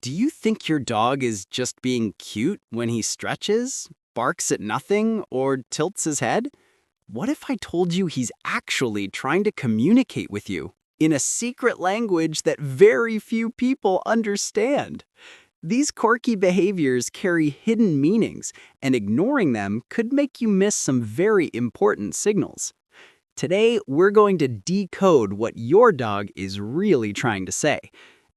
Do you think your dog is just being cute when he stretches, barks at nothing, or tilts his head? What if I told you he's actually trying to communicate with you in a secret language that very few people understand? These quirky behaviors carry hidden meanings, and ignoring them could make you miss some very important signals. Today, we're going to decode what your dog is really trying to say.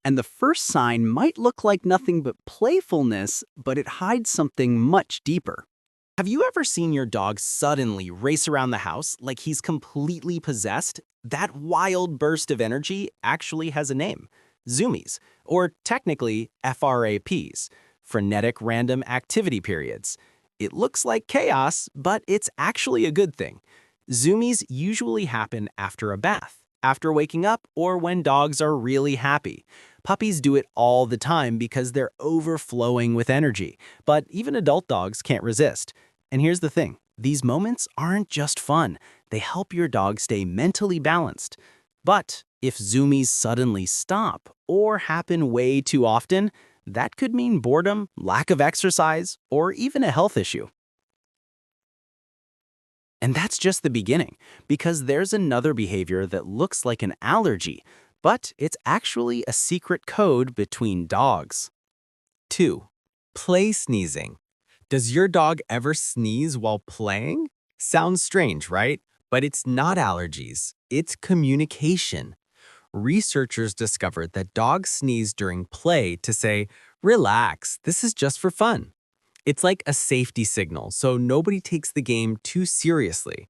And the first sign might look like nothing but playfulness, but it hides something much deeper. Have you ever seen your dog suddenly race around the house like he's completely possessed? That wild burst of energy actually has a name: zoomies, or technically FRAPs, frenetic random activity periods. It looks like chaos, but it's actually a good thing. Zoomies usually happen after a bath, after waking up, or when dogs are really happy. Puppies do it all the time because they're overflowing with energy, but even adult dogs can't resist. And here's the thing, these moments aren't just fun, they help your dog stay mentally balanced. But if zoomies suddenly stop or happen way too often, that could mean boredom, lack of exercise, or even a health issue. And that's just the beginning, because there's another behavior that looks like an allergy, but it's actually a secret code between dogs. 2. Play sneezing. Does your dog ever sneeze while playing? Sounds strange, right? But it's not allergies, it's communication. Researchers discovered that dogs sneeze during play to say, "Relax, this is just for fun." It's like a safety signal, so nobody takes the game too seriously.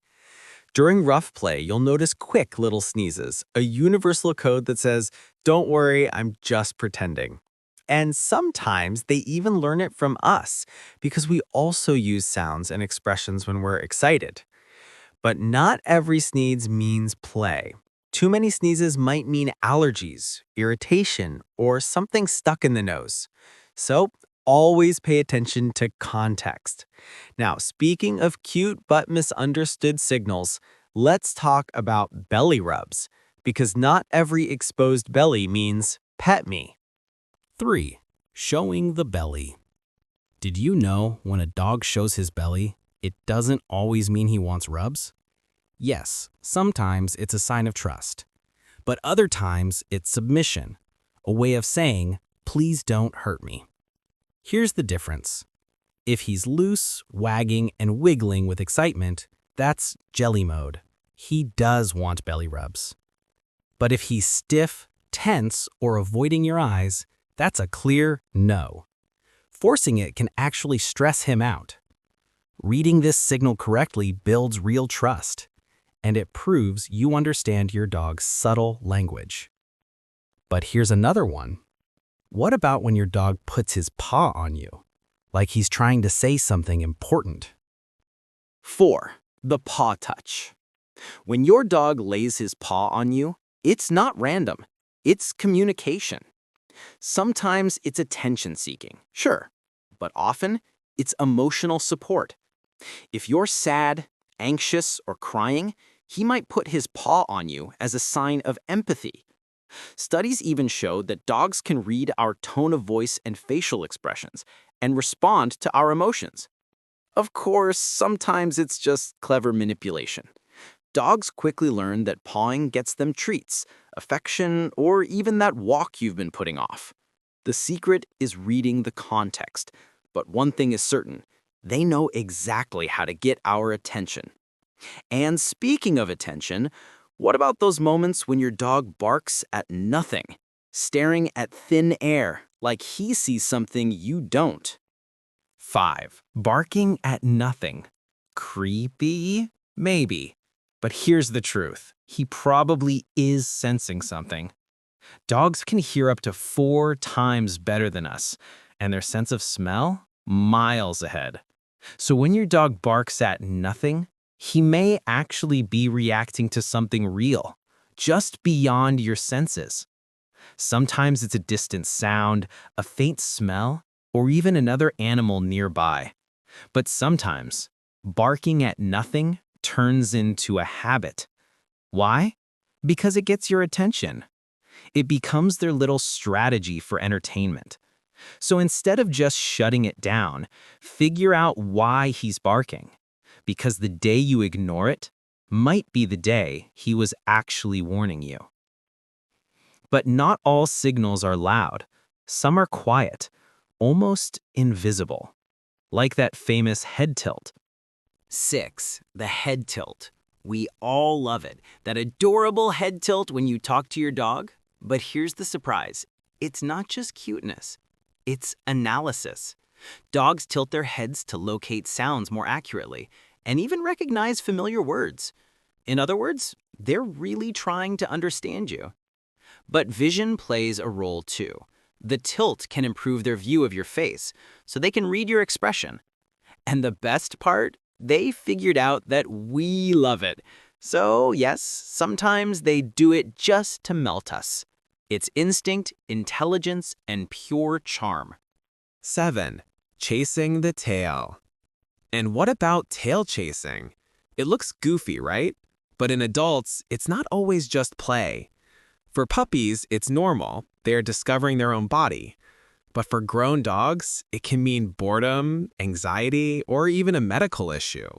During rough play, you'll notice quick little sneezes, a universal code that says, "Don't worry, I'm just pretending." And sometimes they even learn it from us, because we also use sounds and expressions when we're excited. But not every sneeze means play. Too many sneezes might mean allergies, irritation, or something stuck in the nose. So always pay attention to context. Now, speaking of cute but misunderstood signals, let's talk about belly rubs, because not every exposed belly means pet me. 3. Showing the belly. Did you know when a dog shows his belly, it doesn't always mean he wants rubs? Yes, sometimes it's a sign of trust. But other times it's submission, a way of saying, "Please don't hurt me." Here's the difference. If he's loose, wagging, and wiggling with excitement, that's jelly mode. He does want belly rubs. But if he's stiff, tense, or avoiding your eyes, that's a clear no. Forcing it can actually stress him out. Reading this signal correctly builds real trust, and it proves you understand your dog's subtle language. But here's another one. What about when your dog puts his paw on you, like he's trying to say something important? 4. The paw touch. When your dog lays his paw on you, it's not random. It's communication. Sometimes it's attention-seeking, sure, but often it's emotional support. If you're sad, anxious, or crying, he might put his paw on you as a sign of empathy. Studies even show that dogs can read our tone of voice and facial expressions and respond to our emotions. Of course, sometimes it's just clever manipulation. Dogs quickly learn that pawing gets them treats, affection, or even that walk you've been putting off. The secret is reading the context, but one thing is certain, they know exactly how to get our attention. And speaking of attention, what about those moments when your dog barks at nothing, staring at thin air like he sees something you don't? 5. Barking at nothing. Creepy? Maybe. But here's the truth. He probably is sensing something. Dogs can hear up to 4 times better than us, and their sense of smell? Miles ahead. So when your dog barks at nothing, he may actually be reacting to something real, just beyond your senses. Sometimes it's a distant sound, a faint smell, or even another animal nearby. But sometimes, barking at nothing turns into a habit. Why? Because it gets your attention. It becomes their little strategy for entertainment. So instead of just shutting it down, figure out why he's barking. Because the day you ignore it might be the day he was actually warning you. But not all signals are loud. Some are quiet, almost invisible, like that famous head tilt. 6. The head tilt. We all love it. That adorable head tilt when you talk to your dog. But here's the surprise. It's not just cuteness. It's analysis. Dogs tilt their heads to locate sounds more accurately and even recognize familiar words. In other words, they're really trying to understand you. But vision plays a role too. The tilt can improve their view of your face, so they can read your expression. And the best part? They figured out that we love it. So yes, sometimes they do it just to melt us. It's instinct, intelligence, and pure charm. 7. Chasing the tail. And what about tail chasing? It looks goofy, right? But in adults, it's not always just play. For puppies, it's normal. They are discovering their own body. But for grown dogs, it can mean boredom, anxiety, or even a medical issue.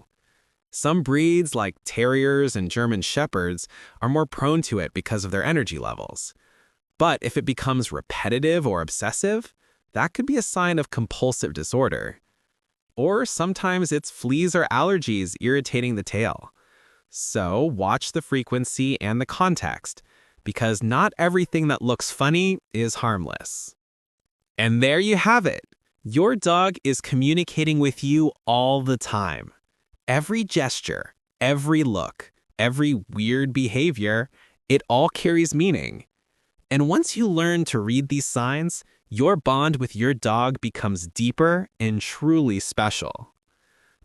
Some breeds, like terriers and German shepherds, are more prone to it because of their energy levels. But if it becomes repetitive or obsessive, that could be a sign of compulsive disorder. Or sometimes it's fleas or allergies irritating the tail. So watch the frequency and the context, because not everything that looks funny is harmless. And there you have it. Your dog is communicating with you all the time. Every gesture, every look, every weird behavior, it all carries meaning. And once you learn to read these signs, your bond with your dog becomes deeper and truly special.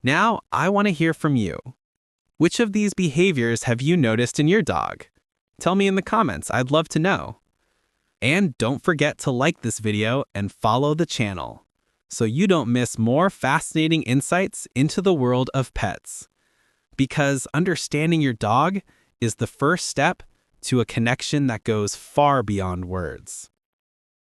Now, I want to hear from you. Which of these behaviors have you noticed in your dog? Tell me in the comments, I'd love to know. And don't forget to like this video and follow the channel, so you don't miss more fascinating insights into the world of pets. Because understanding your dog is the first step to a connection that goes far beyond words.